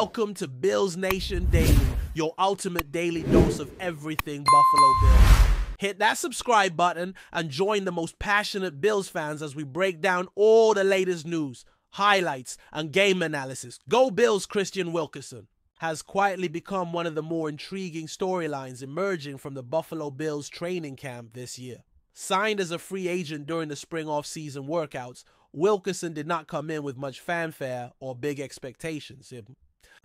Welcome to Bills Nation Daily, your ultimate daily dose of everything Buffalo Bills. Hit that subscribe button and join the most passionate Bills fans as we break down all the latest news, highlights, and game analysis. Go Bills! Christian Wilkerson has quietly become one of the more intriguing storylines emerging from the Buffalo Bills training camp this year. Signed as a free agent during the spring off-season workouts, Wilkerson did not come in with much fanfare or big expectations.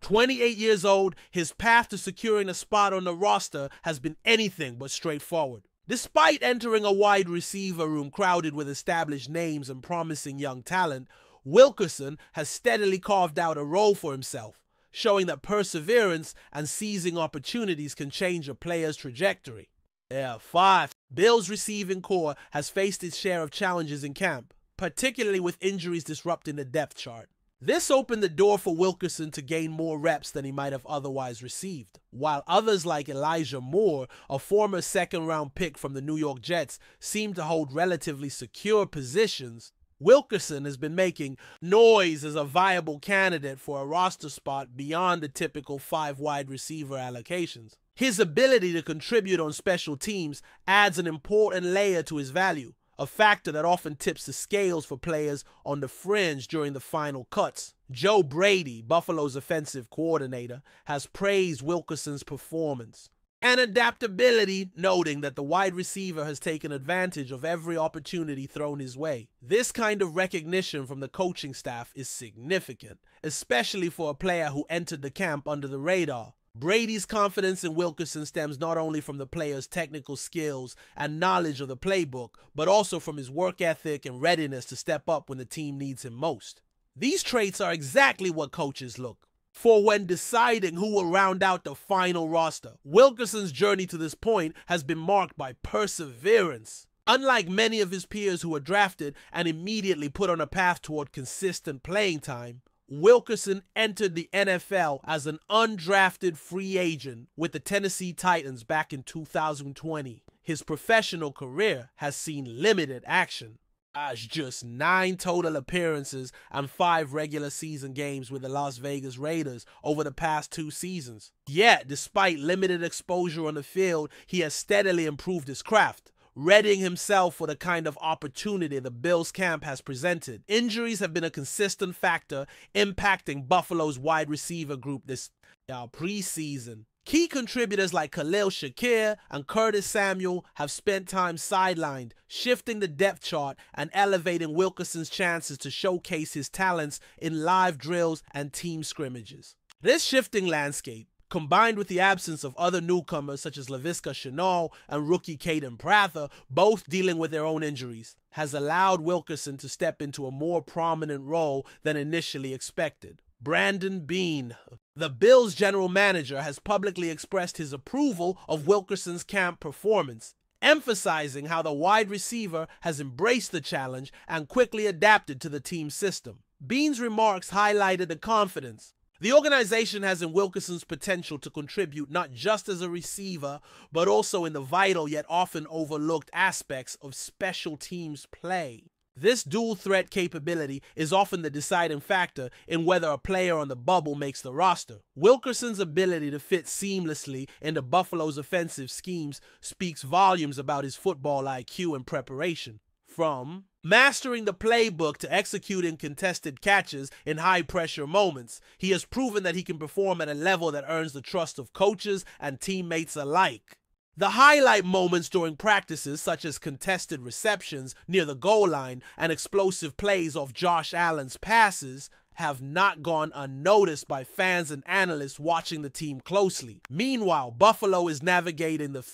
28 years old, his path to securing a spot on the roster has been anything but straightforward. Despite entering a wide receiver room crowded with established names and promising young talent, Wilkerson has steadily carved out a role for himself, showing that perseverance and seizing opportunities can change a player's trajectory. Bills receiving core has faced its share of challenges in camp, particularly with injuries disrupting the depth chart. This opened the door for Wilkerson to gain more reps than he might have otherwise received, while others like Elijah Moore, a former second-round pick from the New York Jets, seem to hold relatively secure positions. Wilkerson has been making noise as a viable candidate for a roster spot beyond the typical 5 wide receiver allocations. His ability to contribute on special teams adds an important layer to his value, a factor that often tips the scales for players on the fringe during the final cuts. Joe Brady, Buffalo's offensive coordinator, has praised Wilkerson's performance and adaptability, noting that the wide receiver has taken advantage of every opportunity thrown his way. This kind of recognition from the coaching staff is significant, especially for a player who entered the camp under the radar. Brady's confidence in Wilkerson stems not only from the player's technical skills and knowledge of the playbook, but also from his work ethic and readiness to step up when the team needs him most. These traits are exactly what coaches look for when deciding who will round out the final roster. Wilkerson's journey to this point has been marked by perseverance. Unlike many of his peers who were drafted and immediately put on a path toward consistent playing time, Wilkerson entered the NFL as an undrafted free agent with the Tennessee Titans back in 2020. His professional career has seen limited action, as just 9 total appearances and 5 regular season games with the Las Vegas Raiders over the past 2 seasons. Yet, despite limited exposure on the field, he has steadily improved his craft, readying himself for the kind of opportunity the Bills camp has presented. Injuries have been a consistent factor impacting Buffalo's wide receiver group this preseason. Key contributors like Khalil Shakir and Curtis Samuel have spent time sidelined, shifting the depth chart and elevating Wilkerson's chances to showcase his talents in live drills and team scrimmages. This shifting landscape, combined with the absence of other newcomers such as Laviska Shenault and rookie Caden Prather, both dealing with their own injuries, has allowed Wilkerson to step into a more prominent role than initially expected. Brandon Beane, the Bills' general manager, has publicly expressed his approval of Wilkerson's camp performance, emphasizing how the wide receiver has embraced the challenge and quickly adapted to the team's system. Beane's remarks highlighted the confidence the organization has in Wilkerson's potential to contribute not just as a receiver, but also in the vital yet often overlooked aspects of special teams play. This dual threat capability is often the deciding factor in whether a player on the bubble makes the roster. Wilkerson's ability to fit seamlessly into Buffalo's offensive schemes speaks volumes about his football IQ and preparation. From mastering the playbook to executing contested catches in high-pressure moments, he has proven that he can perform at a level that earns the trust of coaches and teammates alike. The highlight moments during practices, such as contested receptions near the goal line and explosive plays off Josh Allen's passes, have not gone unnoticed by fans and analysts watching the team closely. Meanwhile, Buffalo is navigating the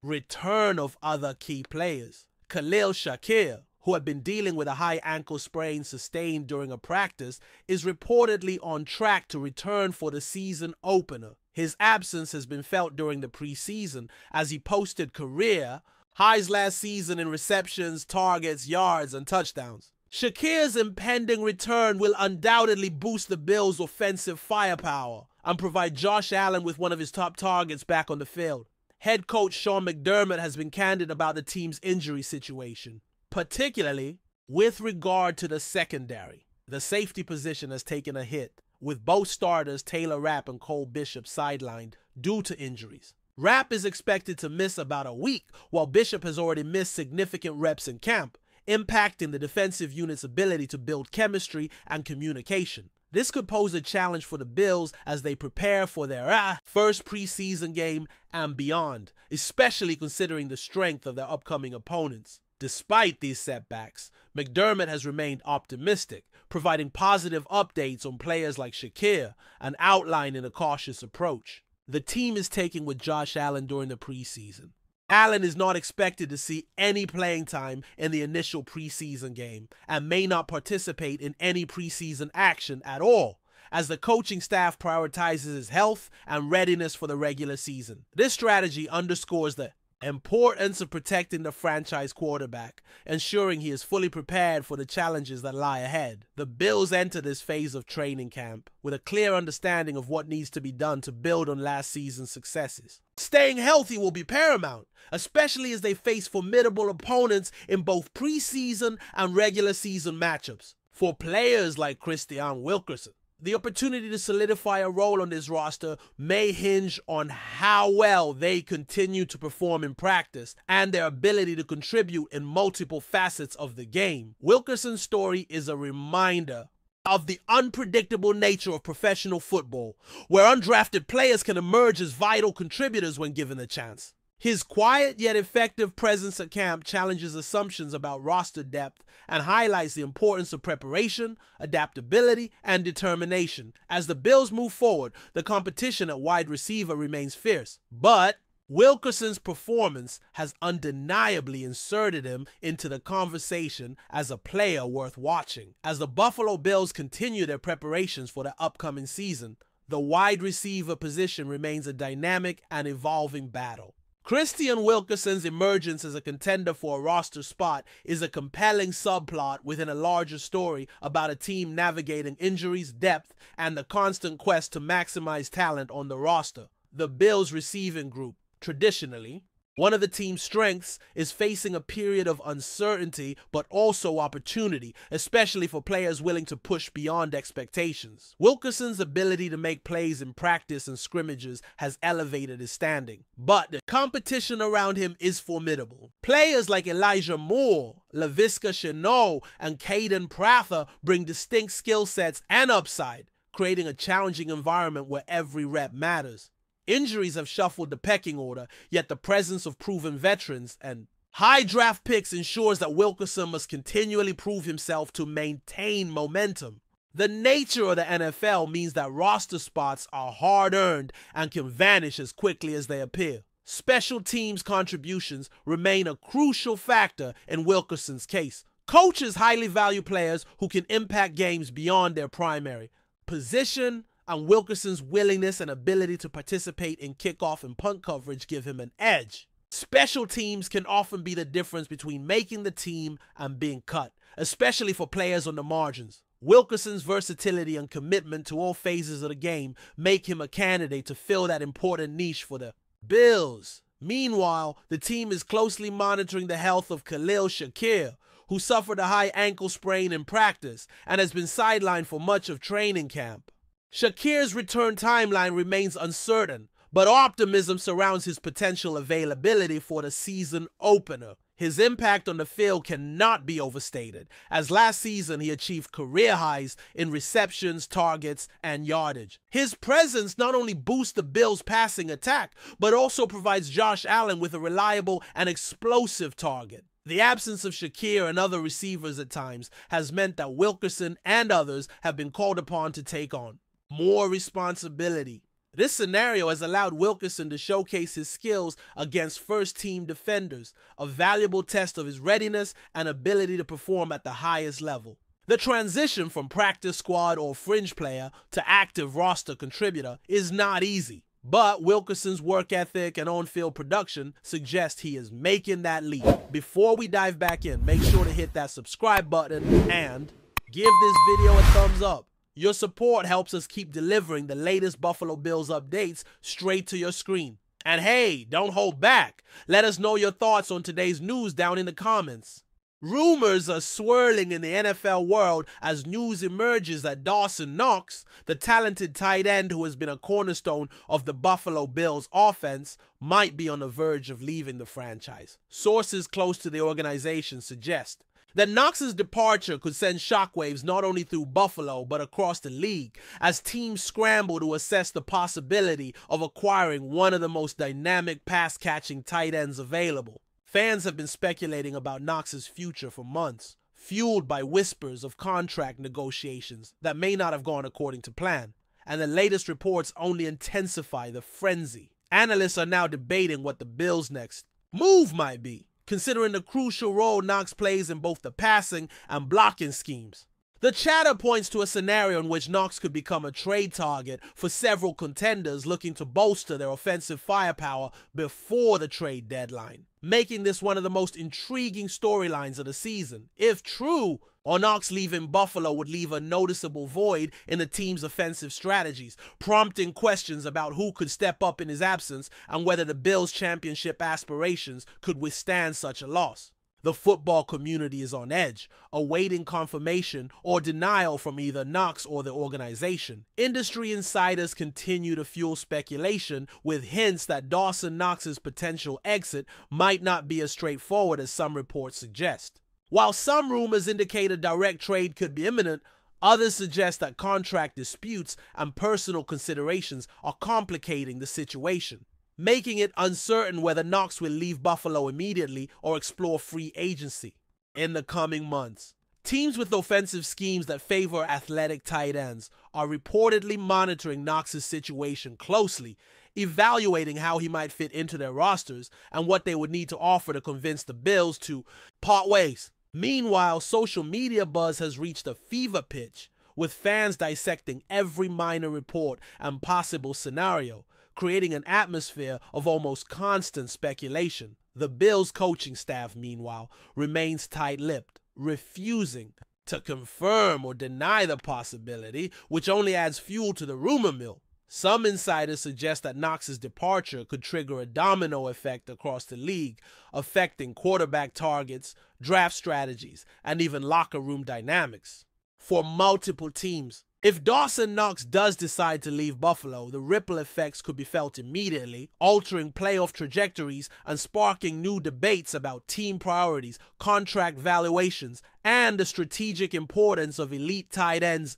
return of other key players. Khalil Shakir, who had been dealing with a high ankle sprain sustained during a practice, is reportedly on track to return for the season opener. His absence has been felt during the preseason as he posted career highs last season in receptions, targets, yards, and touchdowns. Shakir's impending return will undoubtedly boost the Bills' offensive firepower and provide Josh Allen with one of his top targets back on the field. Head coach Sean McDermott has been candid about the team's injury situation, particularly with regard to the secondary. The safety position has taken a hit, with both starters Taylor Rapp and Cole Bishop sidelined due to injuries. Rapp is expected to miss about a week, while Bishop has already missed significant reps in camp, impacting the defensive unit's ability to build chemistry and communication. This could pose a challenge for the Bills as they prepare for their first preseason game and beyond, especially considering the strength of their upcoming opponents. Despite these setbacks, McDermott has remained optimistic, providing positive updates on players like Shakir and outlining a cautious approach. The team is taking with Josh Allen during the preseason. Allen is not expected to see any playing time in the initial preseason game and may not participate in any preseason action at all, as the coaching staff prioritizes his health and readiness for the regular season. This strategy underscores the importance of protecting the franchise quarterback, ensuring he is fully prepared for the challenges that lie ahead. The Bills enter this phase of training camp with a clear understanding of what needs to be done to build on last season's successes. Staying healthy will be paramount, especially as they face formidable opponents in both preseason and regular season matchups. For players like Christian Wilkerson, the opportunity to solidify a role on this roster may hinge on how well they continue to perform in practice and their ability to contribute in multiple facets of the game. Wilkerson's story is a reminder of the unpredictable nature of professional football, where undrafted players can emerge as vital contributors when given the chance. His quiet yet effective presence at camp challenges assumptions about roster depth and highlights the importance of preparation, adaptability, and determination. As the Bills move forward, the competition at wide receiver remains fierce, but Wilkerson's performance has undeniably inserted him into the conversation as a player worth watching. As the Buffalo Bills continue their preparations for the upcoming season, the wide receiver position remains a dynamic and evolving battle. Christian Wilkerson's emergence as a contender for a roster spot is a compelling subplot within a larger story about a team navigating injuries, depth, and the constant quest to maximize talent on the roster. The Bills receiving group, traditionally one of the team's strengths, is facing a period of uncertainty but also opportunity, especially for players willing to push beyond expectations. Wilkerson's ability to make plays in practice and scrimmages has elevated his standing, but the competition around him is formidable. Players like Elijah Moore, Laviska Shenault, and Caden Prather bring distinct skill sets and upside, creating a challenging environment where every rep matters. Injuries have shuffled the pecking order, yet the presence of proven veterans and high draft picks ensures that Wilkerson must continually prove himself to maintain momentum. The nature of the NFL means that roster spots are hard-earned and can vanish as quickly as they appear. Special teams contributions remain a crucial factor in Wilkerson's case. Coaches highly value players who can impact games beyond their primary position, and Wilkerson's willingness and ability to participate in kickoff and punt coverage give him an edge. Special teams can often be the difference between making the team and being cut, especially for players on the margins. Wilkerson's versatility and commitment to all phases of the game make him a candidate to fill that important niche for the Bills. Meanwhile, the team is closely monitoring the health of Khalil Shakir, who suffered a high ankle sprain in practice and has been sidelined for much of training camp. Shakir's return timeline remains uncertain, but optimism surrounds his potential availability for the season opener. His impact on the field cannot be overstated, as last season he achieved career highs in receptions, targets, and yardage. His presence not only boosts the Bills' passing attack, but also provides Josh Allen with a reliable and explosive target. The absence of Shakir and other receivers at times has meant that Wilkerson and others have been called upon to take on more responsibility. This scenario has allowed Wilkerson to showcase his skills against first-team defenders, a valuable test of his readiness and ability to perform at the highest level. The transition from practice squad or fringe player to active roster contributor is not easy, but Wilkerson's work ethic and on-field production suggest he is making that leap. Before we dive back in, make sure to hit that subscribe button and give this video a thumbs up. Your support helps us keep delivering the latest Buffalo Bills updates straight to your screen. And hey, don't hold back. Let us know your thoughts on today's news down in the comments. Rumors are swirling in the NFL world as news emerges that Dawson Knox, the talented tight end who has been a cornerstone of the Buffalo Bills offense, might be on the verge of leaving the franchise. Sources close to the organization suggest that Knox's departure could send shockwaves not only through Buffalo but across the league as teams scramble to assess the possibility of acquiring one of the most dynamic pass-catching tight ends available. Fans have been speculating about Knox's future for months, fueled by whispers of contract negotiations that may not have gone according to plan, and the latest reports only intensify the frenzy. Analysts are now debating what the Bills' next move might be, considering the crucial role Knox plays in both the passing and blocking schemes. The chatter points to a scenario in which Knox could become a trade target for several contenders looking to bolster their offensive firepower before the trade deadline, making this one of the most intriguing storylines of the season. If true, Knox leaving Buffalo would leave a noticeable void in the team's offensive strategies, prompting questions about who could step up in his absence and whether the Bills' championship aspirations could withstand such a loss. The football community is on edge, awaiting confirmation or denial from either Knox or the organization. Industry insiders continue to fuel speculation with hints that Dawson Knox's potential exit might not be as straightforward as some reports suggest. While some rumors indicate a direct trade could be imminent, others suggest that contract disputes and personal considerations are complicating the situation, making it uncertain whether Knox will leave Buffalo immediately or explore free agency in the coming months. Teams with offensive schemes that favor athletic tight ends are reportedly monitoring Knox's situation closely, evaluating how he might fit into their rosters and what they would need to offer to convince the Bills to part ways. Meanwhile, social media buzz has reached a fever pitch, with fans dissecting every minor report and possible scenario, creating an atmosphere of almost constant speculation. The Bills' coaching staff, meanwhile, remains tight-lipped, refusing to confirm or deny the possibility, which only adds fuel to the rumor mill. Some insiders suggest that Knox's departure could trigger a domino effect across the league, affecting quarterback targets, draft strategies, and even locker room dynamics for multiple teams. If Dawson Knox does decide to leave Buffalo, the ripple effects could be felt immediately, altering playoff trajectories and sparking new debates about team priorities, contract valuations, and the strategic importance of elite tight ends.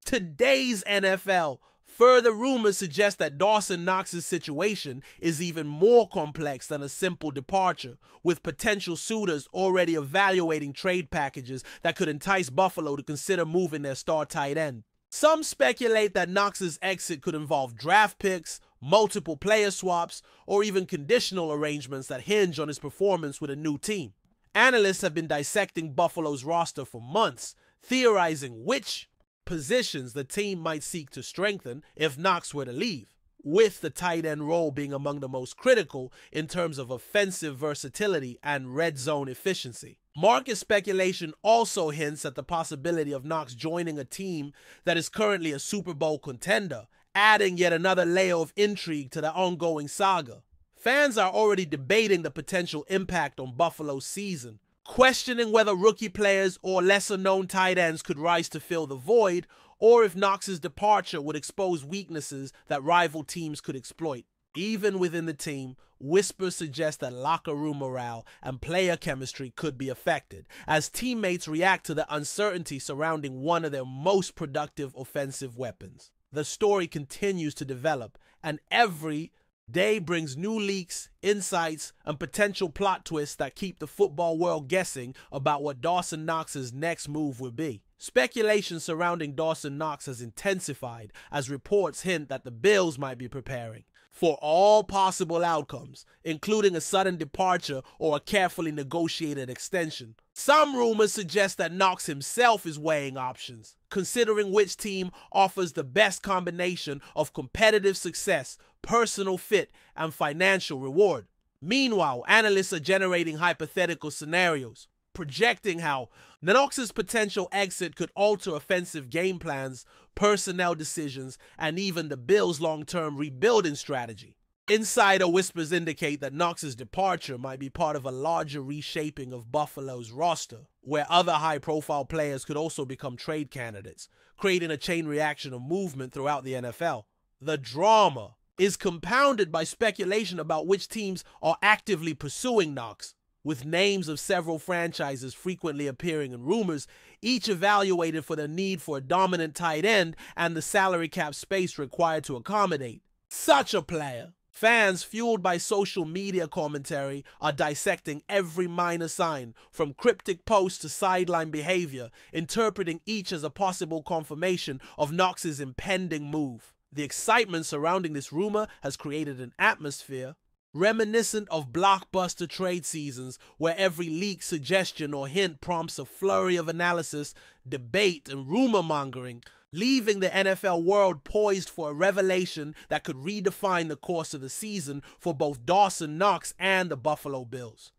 Today's NFL. Further rumors suggest that Dawson Knox's situation is even more complex than a simple departure, with potential suitors already evaluating trade packages that could entice Buffalo to consider moving their star tight end. Some speculate that Knox's exit could involve draft picks, multiple player swaps, or even conditional arrangements that hinge on his performance with a new team. Analysts have been dissecting Buffalo's roster for months, theorizing which positions the team might seek to strengthen if Knox were to leave, with the tight end role being among the most critical in terms of offensive versatility and red zone efficiency. Market speculation also hints at the possibility of Knox joining a team that is currently a Super Bowl contender, adding yet another layer of intrigue to the ongoing saga. Fans are already debating the potential impact on Buffalo's season, questioning whether rookie players or lesser-known tight ends could rise to fill the void, or if Knox's departure would expose weaknesses that rival teams could exploit. Even within the team, whispers suggest that locker room morale and player chemistry could be affected, as teammates react to the uncertainty surrounding one of their most productive offensive weapons. The story continues to develop, and every day brings new leaks, insights, and potential plot twists that keep the football world guessing about what Dawson Knox's next move will be. Speculation surrounding Dawson Knox has intensified as reports hint that the Bills might be preparing for all possible outcomes, including a sudden departure or a carefully negotiated extension. Some rumors suggest that Knox himself is weighing options, considering which team offers the best combination of competitive success, personal fit, and financial reward. Meanwhile, analysts are generating hypothetical scenarios, projecting how Knox's potential exit could alter offensive game plans, personnel decisions, and even the Bills' long-term rebuilding strategy. Insider whispers indicate that KNOX's departure might be part of a larger reshaping of Buffalo's roster, where other high-profile players could also become trade candidates, creating a chain reaction of movement throughout the NFL. The drama is compounded by speculation about which teams are actively pursuing KNOX, with names of several franchises frequently appearing in rumors, each evaluated for the need for a dominant tight end and the salary cap space required to accommodate such a player. Fans, fueled by social media commentary, are dissecting every minor sign, from cryptic posts to sideline behavior, interpreting each as a possible confirmation of KNOX's impending move. The excitement surrounding this rumor has created an atmosphere reminiscent of blockbuster trade seasons, where every leak, suggestion, or hint prompts a flurry of analysis, debate, and rumor-mongering, leaving the NFL world poised for a revelation that could redefine the course of the season for both DAWSON, KNOX, and the Buffalo Bills.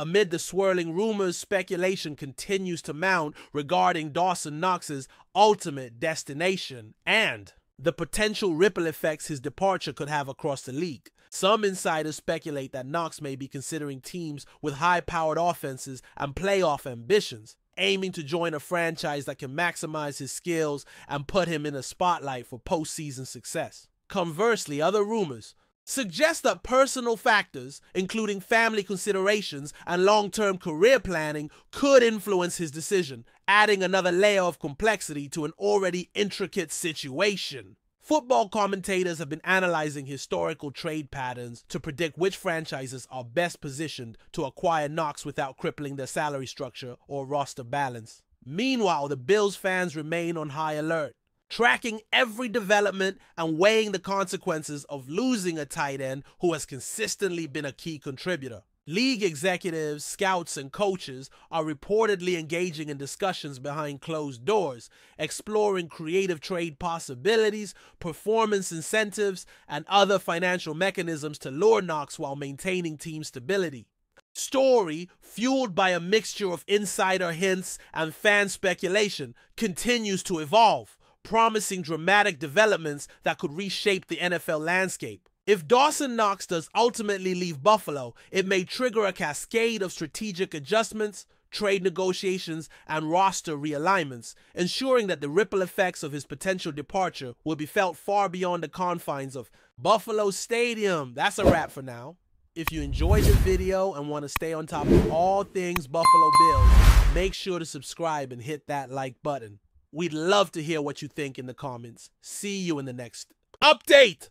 Amid the swirling rumors, speculation continues to mount regarding DAWSON KNOX's ultimate destination and the potential ripple effects his departure could have across the league. Some insiders speculate that KNOX may be considering teams with high-powered offenses and playoff ambitions, aiming to join a franchise that can maximize his skills and put him in a spotlight for postseason success. Conversely, other rumors suggest that personal factors, including family considerations and long-term career planning, could influence his decision, adding another layer of complexity to an already intricate situation. Football commentators have been analyzing historical trade patterns to predict which franchises are best positioned to acquire KNOX without crippling their salary structure or roster balance. Meanwhile, the Bills fans remain on high alert, tracking every development and weighing the consequences of losing a tight end who has consistently been a key contributor. League executives, scouts, and coaches are reportedly engaging in discussions behind closed doors, exploring creative trade possibilities, performance incentives, and other financial mechanisms to lure KNOX while maintaining team stability. Story, fueled by a mixture of insider hints and fan speculation, continues to evolve, promising dramatic developments that could reshape the NFL landscape. If DAWSON KNOX does ultimately leave Buffalo, it may trigger a cascade of strategic adjustments, trade negotiations, and roster realignments, ensuring that the ripple effects of his potential departure will be felt far beyond the confines of Buffalo Stadium. That's a wrap for now. If you enjoyed the video and want to stay on top of all things Buffalo Bills, make sure to subscribe and hit that like button. We'd love to hear what you think in the comments. See you in the next update!